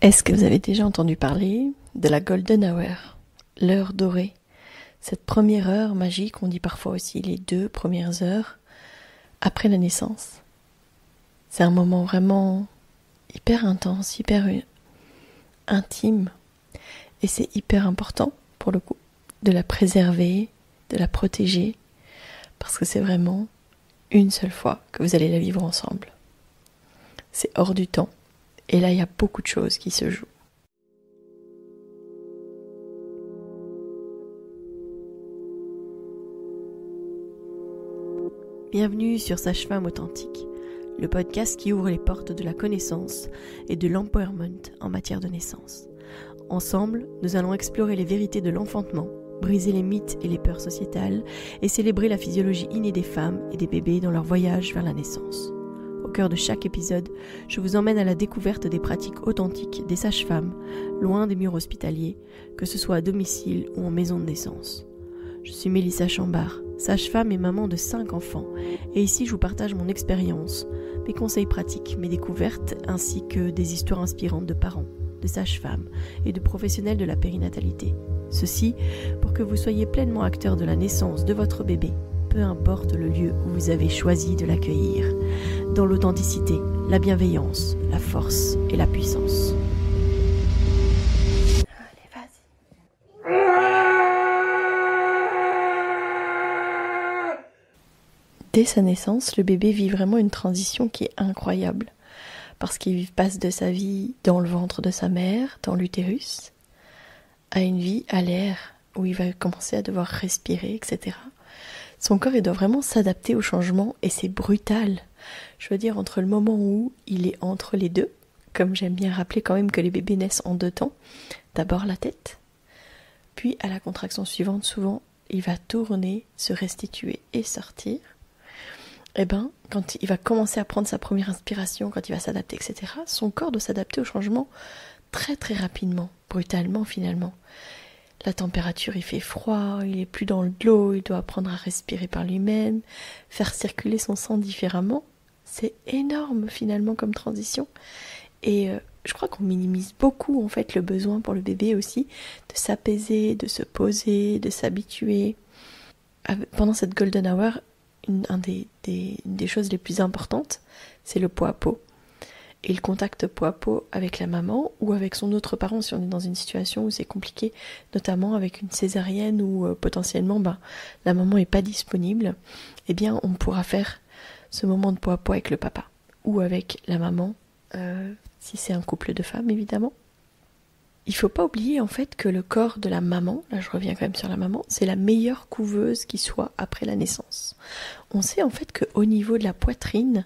Est-ce que vous avez déjà entendu parler de la Golden Hour, l'heure dorée? Cette première heure magique, on dit parfois aussi les 2 premières heures après la naissance. C'est un moment vraiment hyper intense, hyper intime. Et c'est hyper important, pour le coup, de la préserver, de la protéger, parce que c'est vraiment une seule fois que vous allez la vivre ensemble. C'est hors du temps. Et là, il y a beaucoup de choses qui se jouent. Bienvenue sur Sage-Femme Authentique, le podcast qui ouvre les portes de la connaissance et de l'empowerment en matière de naissance. Ensemble, nous allons explorer les vérités de l'enfantement, briser les mythes et les peurs sociétales et célébrer la physiologie innée des femmes et des bébés dans leur voyage vers la naissance. Au cœur de chaque épisode, je vous emmène à la découverte des pratiques authentiques des sages-femmes, loin des murs hospitaliers, que ce soit à domicile ou en maison de naissance. Je suis Mélissa Chambard, sage-femme et maman de 5 enfants, et ici je vous partage mon expérience, mes conseils pratiques, mes découvertes, ainsi que des histoires inspirantes de parents, de sages-femmes et de professionnels de la périnatalité. Ceci pour que vous soyez pleinement acteur de la naissance de votre bébé, peu importe le lieu où vous avez choisi de l'accueillir, dans l'authenticité, la bienveillance, la force et la puissance. Allez, vas-y. Dès sa naissance, le bébé vit vraiment une transition qui est incroyable, parce qu'il passe de sa vie dans le ventre de sa mère, dans l'utérus, à une vie à l'air, où il va commencer à devoir respirer, etc. Son corps, il doit vraiment s'adapter au changement et c'est brutal. Je veux dire, entre le moment où il est entre les deux, comme j'aime bien rappeler quand même que les bébés naissent en 2 temps, d'abord la tête, puis à la contraction suivante, souvent, il va tourner, se restituer et sortir. Et quand il va commencer à prendre sa première inspiration, quand il va s'adapter, etc., son corps doit s'adapter au changement très très rapidement, brutalement finalement. La température, il fait froid, il est plus dans de l'eau, il doit apprendre à respirer par lui-même, faire circuler son sang différemment. C'est énorme finalement comme transition. Et je crois qu'on minimise beaucoup en fait le besoin pour le bébé aussi de s'apaiser, de se poser, de s'habituer. Pendant cette golden hour, une des choses les plus importantes, c'est le pot à pot. Et le contact peau à peau avec la maman ou avec son autre parent si on est dans une situation où c'est compliqué, notamment avec une césarienne où potentiellement la maman n'est pas disponible, eh bien on pourra faire ce moment de peau à peau avec le papa ou avec la maman, si c'est un couple de femmes évidemment. Il ne faut pas oublier en fait que le corps de la maman, là je reviens quand même sur la maman, c'est la meilleure couveuse qui soit après la naissance. On sait en fait qu'au niveau de la poitrine,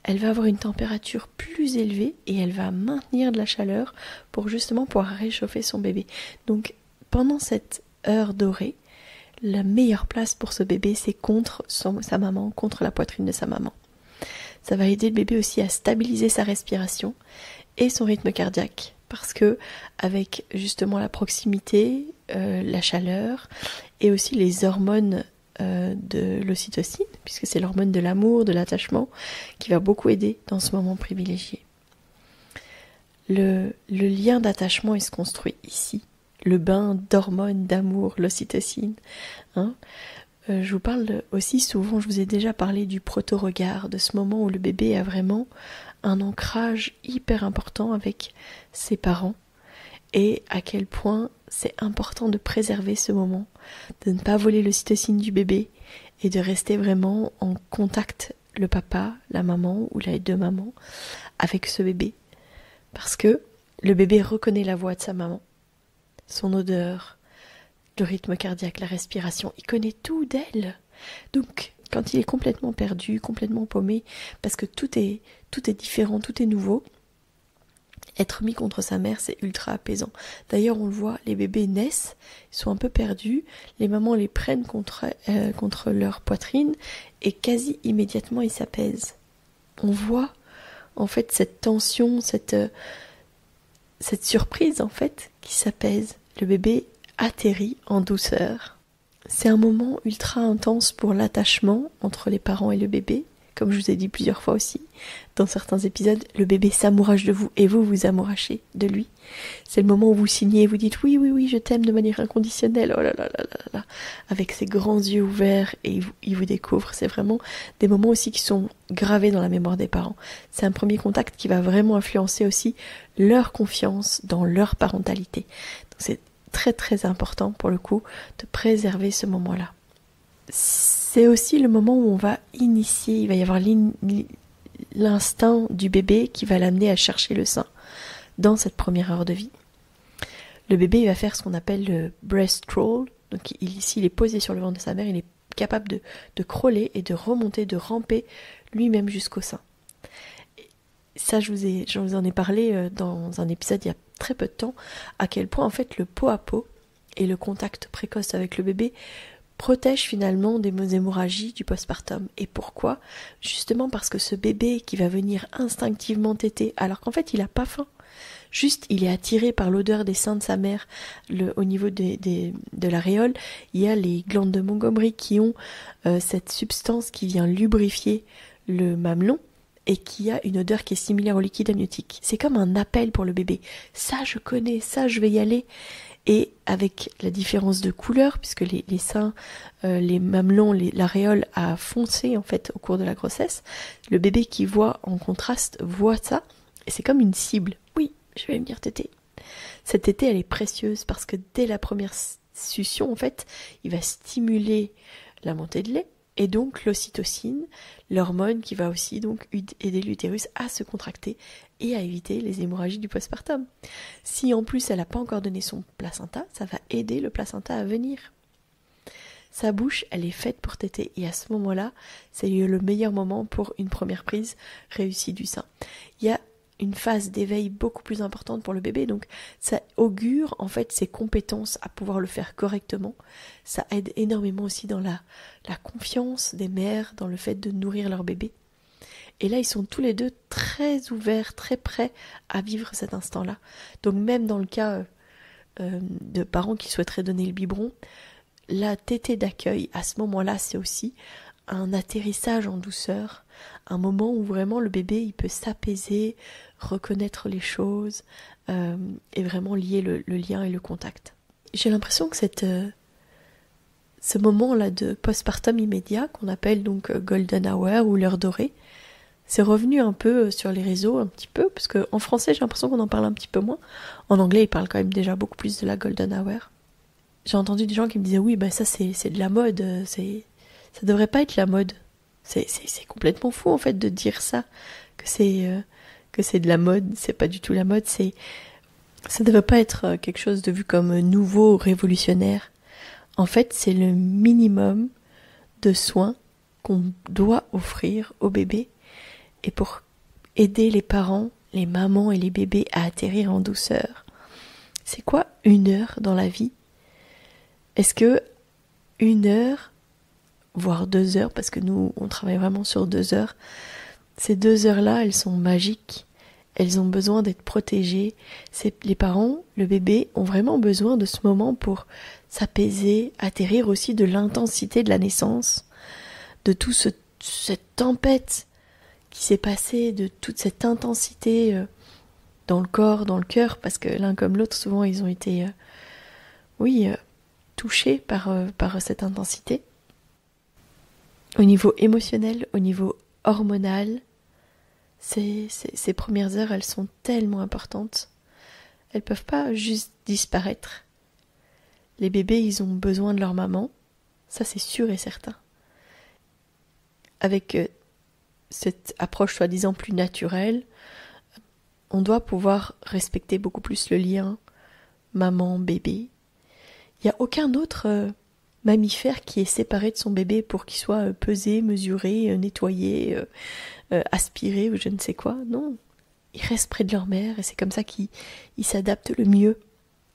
elle va avoir une température plus élevée et elle va maintenir de la chaleur pour justement pouvoir réchauffer son bébé. Donc pendant cette heure dorée, la meilleure place pour ce bébé, c'est contre sa maman, contre la poitrine de sa maman. Ça va aider le bébé aussi à stabiliser sa respiration et son rythme cardiaque. Parce que avec justement la proximité, la chaleur et aussi les hormones de l'ocytocine, puisque c'est l'hormone de l'amour, de l'attachement, qui va beaucoup aider dans ce moment privilégié. Le lien d'attachement, il se construit ici. Le bain d'hormones, d'amour, l'ocytocine. Je vous parle aussi souvent, je vous ai déjà parlé du proto-regard, de ce moment où le bébé a vraiment un ancrage hyper important avec ses parents. Et à quel point c'est important de préserver ce moment, de ne pas voler l'ocytocine du bébé et de rester vraiment en contact, le papa, la maman ou les 2 mamans, avec ce bébé. Parce que le bébé reconnaît la voix de sa maman, son odeur, le rythme cardiaque, la respiration, il connaît tout d'elle. Donc, quand il est complètement perdu, complètement paumé, parce que tout est différent, tout est nouveau, être mis contre sa mère, c'est ultra apaisant. D'ailleurs, on le voit, les bébés naissent, ils sont un peu perdus, les mamans les prennent contre leur poitrine et quasi immédiatement, ils s'apaisent. On voit en fait cette tension, cette surprise en fait qui s'apaise. Le bébé atterrit en douceur. C'est un moment ultra intense pour l'attachement entre les parents et le bébé, comme je vous ai dit plusieurs fois aussi, dans certains épisodes, le bébé s'amourache de vous et vous vous amourachez de lui. C'est le moment où vous signez et vous dites oui, oui, oui, je t'aime de manière inconditionnelle, oh là là là là là, avec ses grands yeux ouverts et il vous découvre. C'est vraiment des moments aussi qui sont gravés dans la mémoire des parents. C'est un premier contact qui va vraiment influencer aussi leur confiance dans leur parentalité. Donc c'est très très important pour le coup de préserver ce moment-là. C'est aussi le moment où on va initier, il va y avoir l'instinct du bébé qui va l'amener à chercher le sein dans cette première heure de vie. Le bébé il va faire ce qu'on appelle le breast crawl. Donc ici il est posé sur le ventre de sa mère, il est capable de crawler et de remonter, de ramper lui-même jusqu'au sein. Ça je vous en ai parlé dans un épisode il y a très peu de temps, à quel point en fait le pot à pot et le contact précoce avec le bébé protège finalement des hémorragies du postpartum. Et pourquoi ? Justement parce que ce bébé qui va venir instinctivement téter, alors qu'en fait il n'a pas faim, juste il est attiré par l'odeur des seins de sa mère. Au niveau de l'aréole, il y a les glandes de Montgomery qui ont cette substance qui vient lubrifier le mamelon et qui a une odeur qui est similaire au liquide amniotique. C'est comme un appel pour le bébé. Ça je connais, ça je vais y aller. Et avec la différence de couleur, puisque les seins, les mamelons, l'aréole a foncé en fait au cours de la grossesse, le bébé qui voit en contraste voit ça, et c'est comme une cible. Oui, je vais venir téter. Cette tétée, elle est précieuse parce que dès la première succion, en fait, il va stimuler la montée de lait, et donc l'ocytocine, l'hormone qui va aussi donc aider l'utérus à se contracter et à éviter les hémorragies du postpartum. Si en plus elle n'a pas encore donné son placenta, ça va aider le placenta à venir. Sa bouche, elle est faite pour téter et à ce moment-là, c'est le meilleur moment pour une première prise réussie du sein. Il y a une phase d'éveil beaucoup plus importante pour le bébé, donc ça augure en fait ses compétences à pouvoir le faire correctement. Ça aide énormément aussi dans la confiance des mères, dans le fait de nourrir leur bébé. Et là, ils sont tous les deux très ouverts, très prêts à vivre cet instant-là. Donc même dans le cas de parents qui souhaiteraient donner le biberon, la tétée d'accueil, à ce moment-là, c'est aussi un atterrissage en douceur, un moment où vraiment le bébé il peut s'apaiser, reconnaître les choses et vraiment lier le lien et le contact. J'ai l'impression que ce moment-là de postpartum immédiat, qu'on appelle donc golden hour ou l'heure dorée, c'est revenu un peu sur les réseaux, un petit peu, parce qu'en français j'ai l'impression qu'on en parle un petit peu moins. En anglais ils parlent quand même déjà beaucoup plus de la golden hour. J'ai entendu des gens qui me disaient oui, ça c'est de la mode, ça devrait pas être la mode. C'est complètement fou en fait de dire ça, que c'est de la mode, c'est pas du tout la mode, ça devrait pas être quelque chose de vu comme nouveau, révolutionnaire. En fait, c'est le minimum de soins qu'on doit offrir au bébé et pour aider les parents, les mamans et les bébés à atterrir en douceur. C'est quoi 1 heure dans la vie ? Est-ce que 1 heure, voire 2 heures, parce que nous on travaille vraiment sur 2 heures, ces 2 heures-là, elles sont magiques, elles ont besoin d'être protégées. Les parents, le bébé, ont vraiment besoin de ce moment pour s'apaiser, atterrir aussi de l'intensité de la naissance, de toute cette tempête qui s'est passée, de toute cette intensité dans le corps, dans le cœur, parce que l'un comme l'autre, souvent, ils ont été, touchés par cette intensité. Au niveau émotionnel, au niveau hormonal, ces premières heures, elles sont tellement importantes. Elles peuvent pas juste disparaître. Les bébés, ils ont besoin de leur maman, ça c'est sûr et certain. Avec cette approche soi-disant plus naturelle, on doit pouvoir respecter beaucoup plus le lien maman-bébé. Il n'y a aucun autre mammifère qui est séparé de son bébé pour qu'il soit pesé, mesuré, nettoyé, aspiré ou je ne sais quoi. Non, ils restent près de leur mère et c'est comme ça qu'ils s'adaptent le mieux.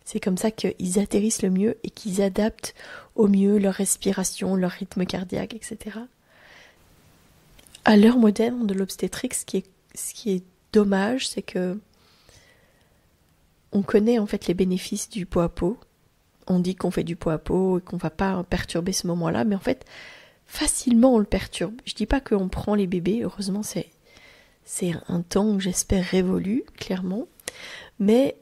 C'est comme ça qu'ils atterrissent le mieux et qu'ils adaptent au mieux leur respiration, leur rythme cardiaque, etc. À l'heure moderne de l'obstétrique, ce qui est dommage, c'est que on connaît en fait les bénéfices du pot à pot. On dit qu'on fait du pot à pot et qu'on va pas perturber ce moment-là, mais en fait, facilement on le perturbe. Je dis pas qu'on prend les bébés, heureusement c'est un temps, j'espère, révolu, clairement, mais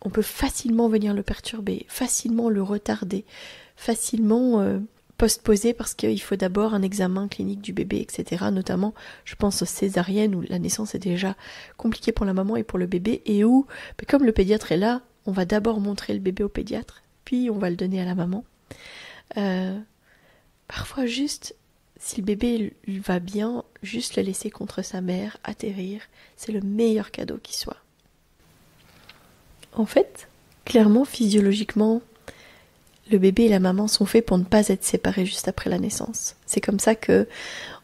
on peut facilement venir le perturber, facilement le retarder, facilement postposer parce qu'il faut d'abord un examen clinique du bébé, etc. Notamment, je pense aux césariennes où la naissance est déjà compliquée pour la maman et pour le bébé, et où, comme le pédiatre est là, on va d'abord montrer le bébé au pédiatre, puis on va le donner à la maman. Parfois juste, si le bébé va bien, juste le laisser contre sa mère, atterrir, c'est le meilleur cadeau qui soit. En fait, clairement, physiologiquement, le bébé et la maman sont faits pour ne pas être séparés juste après la naissance. C'est comme ça que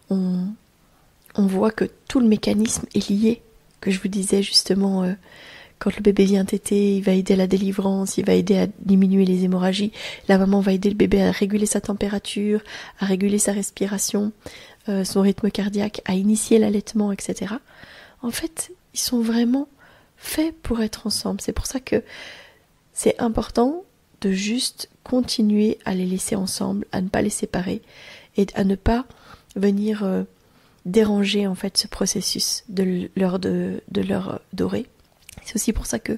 on voit que tout le mécanisme est lié, que je vous disais justement, quand le bébé vient téter, il va aider à la délivrance, il va aider à diminuer les hémorragies, la maman va aider le bébé à réguler sa température, à réguler sa respiration, son rythme cardiaque, à initier l'allaitement, etc. En fait, ils sont vraiment faits pour être ensemble. C'est pour ça que c'est important de juste continuer à les laisser ensemble, à ne pas les séparer et à ne pas venir déranger en fait ce processus de leur dorée. C'est aussi pour ça que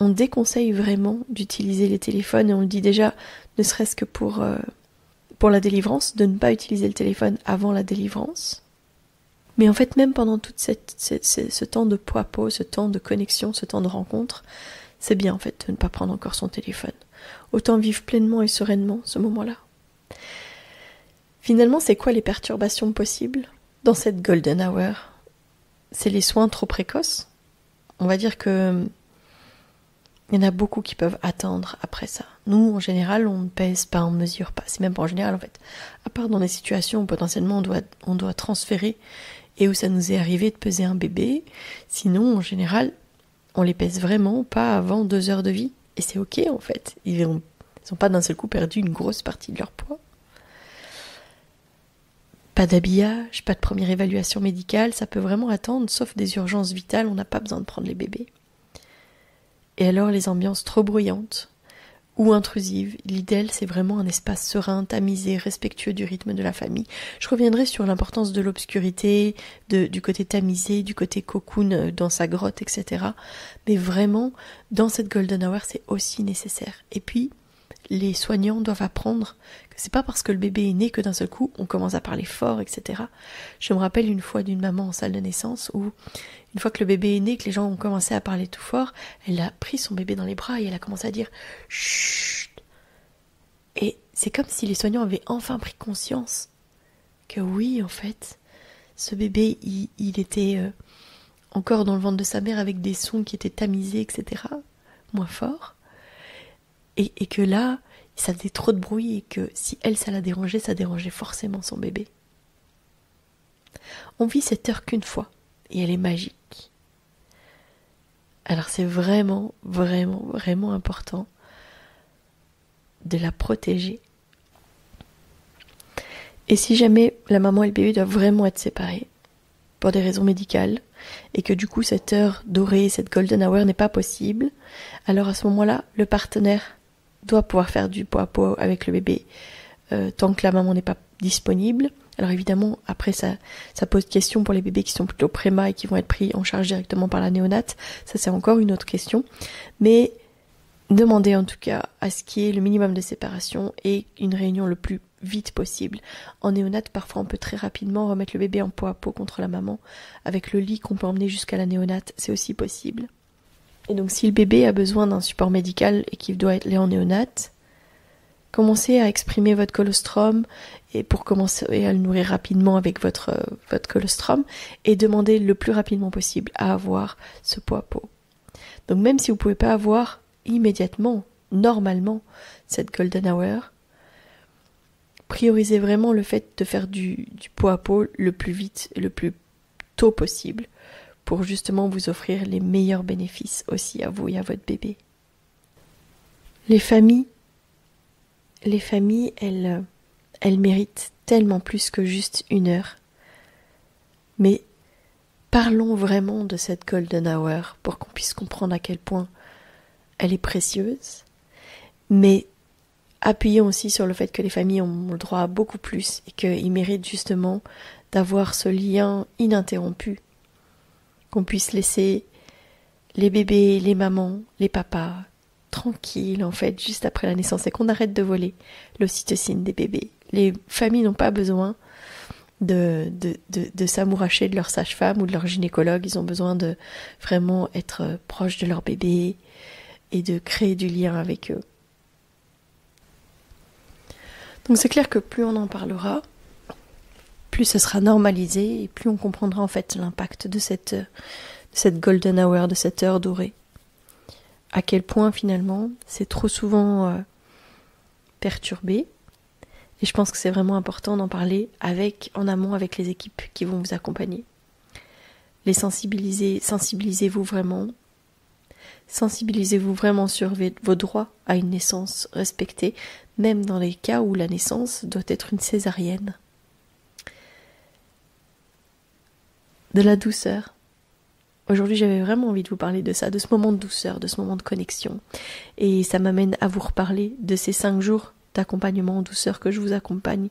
on déconseille vraiment d'utiliser les téléphones, et on le dit déjà, ne serait-ce que pour la délivrance, de ne pas utiliser le téléphone avant la délivrance. Mais en fait, même pendant tout ce temps de poids-pot, ce temps de connexion, ce temps de rencontre, c'est bien en fait de ne pas prendre encore son téléphone. Autant vivre pleinement et sereinement ce moment-là. Finalement, c'est quoi les perturbations possibles dans cette golden hour? C'est les soins trop précoces. On va dire que il y en a beaucoup qui peuvent attendre après ça. Nous, en général, on ne pèse pas, on ne mesure pas. C'est même pas en général, en fait. À part dans des situations où potentiellement on doit transférer et où ça nous est arrivé de peser un bébé. Sinon, en général, on les pèse vraiment pas avant 2 heures de vie. Et c'est ok, en fait. Ils n'ont pas d'un seul coup perdu une grosse partie de leur poids. Pas d'habillage, pas de première évaluation médicale, ça peut vraiment attendre, sauf des urgences vitales, on n'a pas besoin de prendre les bébés. Et alors les ambiances trop bruyantes ou intrusives, l'idéal c'est vraiment un espace serein, tamisé, respectueux du rythme de la famille. Je reviendrai sur l'importance de l'obscurité, du côté tamisé, du côté cocoon dans sa grotte, etc. Mais vraiment, dans cette golden hour, c'est aussi nécessaire. Et puis, les soignants doivent apprendre que c'est pas parce que le bébé est né que d'un seul coup on commence à parler fort, etc. Je me rappelle une fois d'une maman en salle de naissance où une fois que le bébé est né, que les gens ont commencé à parler tout fort, elle a pris son bébé dans les bras et elle a commencé à dire chut. Et c'est comme si les soignants avaient enfin pris conscience que oui, en fait, ce bébé il était encore dans le ventre de sa mère avec des sons qui étaient tamisés, etc. moins forts. Et que là, ça faisait trop de bruit et que si elle, ça la dérangeait, ça dérangeait forcément son bébé. On vit cette heure qu'une fois et elle est magique. Alors c'est vraiment, vraiment, vraiment important de la protéger. Et si jamais la maman et le bébé doivent vraiment être séparés pour des raisons médicales et que du coup cette heure dorée, cette golden hour n'est pas possible, alors à ce moment-là, le partenaire doit pouvoir faire du pot à pot avec le bébé tant que la maman n'est pas disponible. Alors évidemment, après ça pose question pour les bébés qui sont plutôt préma et qui vont être pris en charge directement par la néonate. Ça c'est encore une autre question. Mais demandez en tout cas à ce qu'il y ait le minimum de séparation et une réunion le plus vite possible. En néonate, parfois on peut très rapidement remettre le bébé en pot à pot contre la maman. Avec le lit qu'on peut emmener jusqu'à la néonate, c'est aussi possible. Et donc si le bébé a besoin d'un support médical et qu'il doit être en néonate, commencez à exprimer votre colostrum et pour commencer à le nourrir rapidement avec votre colostrum et demandez le plus rapidement possible à avoir ce pot à pot. Donc même si vous ne pouvez pas avoir immédiatement, normalement, cette golden hour, priorisez vraiment le fait de faire du pot à pot le plus vite et le plus tôt possible pour justement vous offrir les meilleurs bénéfices aussi à vous et à votre bébé. Les familles, elles méritent tellement plus que juste 1 heure. Mais parlons vraiment de cette golden hour pour qu'on puisse comprendre à quel point elle est précieuse. Mais Appuyons aussi sur le fait que les familles ont le droit à beaucoup plus et qu'ils méritent justement d'avoir ce lien ininterrompu, qu'on puisse laisser les bébés, les mamans, les papas tranquilles en fait juste après la naissance et qu'on arrête de voler l'ocytocine des bébés. Les familles n'ont pas besoin de s'amouracher de leur sage-femme ou de leur gynécologue, ils ont besoin de vraiment être proches de leur bébé et de créer du lien avec eux. Donc c'est clair que plus on en parlera, plus ce sera normalisé et plus on comprendra en fait l'impact de cette golden hour, de cette heure dorée. À quel point finalement c'est trop souvent perturbé. Et je pense que c'est vraiment important d'en parler en amont avec les équipes qui vont vous accompagner. Les sensibilisez-vous vraiment. Sensibilisez-vous vraiment sur vos droits à une naissance respectée, même dans les cas où la naissance doit être une césarienne. De la douceur. Aujourd'hui, j'avais vraiment envie de vous parler de ça, de ce moment de douceur, de ce moment de connexion. Et ça m'amène à vous reparler de ces 5 jours d'accompagnement en douceur que je vous accompagne,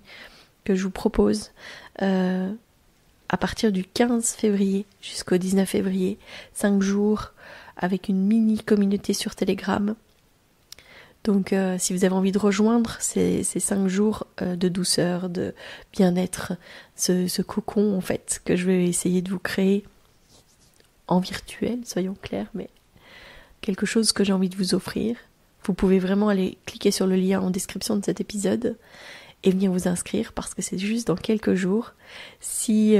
que je vous propose à partir du 15 février jusqu'au 19 février. 5 jours avec une mini communauté sur Telegram. Donc si vous avez envie de rejoindre ces 5 jours de douceur, de bien-être, ce cocon en fait que je vais essayer de vous créer en virtuel, soyons clairs, mais quelque chose que j'ai envie de vous offrir. Vous pouvez vraiment aller cliquer sur le lien en description de cet épisode et venir vous inscrire parce que c'est juste dans quelques jours. Si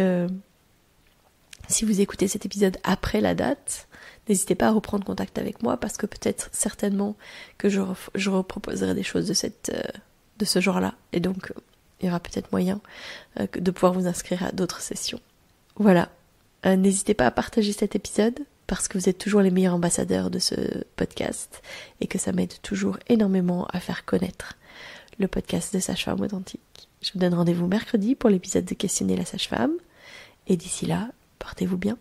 vous écoutez cet épisode après la date, n'hésitez pas à reprendre contact avec moi parce que peut-être certainement que je reproposerai des choses de ce genre-là et donc il y aura peut-être moyen de pouvoir vous inscrire à d'autres sessions. Voilà, n'hésitez pas à partager cet épisode parce que vous êtes toujours les meilleurs ambassadeurs de ce podcast et que ça m'aide toujours énormément à faire connaître le podcast de Sage-Femme Authentique. Je vous donne rendez-vous mercredi pour l'épisode de Questionner la Sage-Femme et d'ici là, portez-vous bien.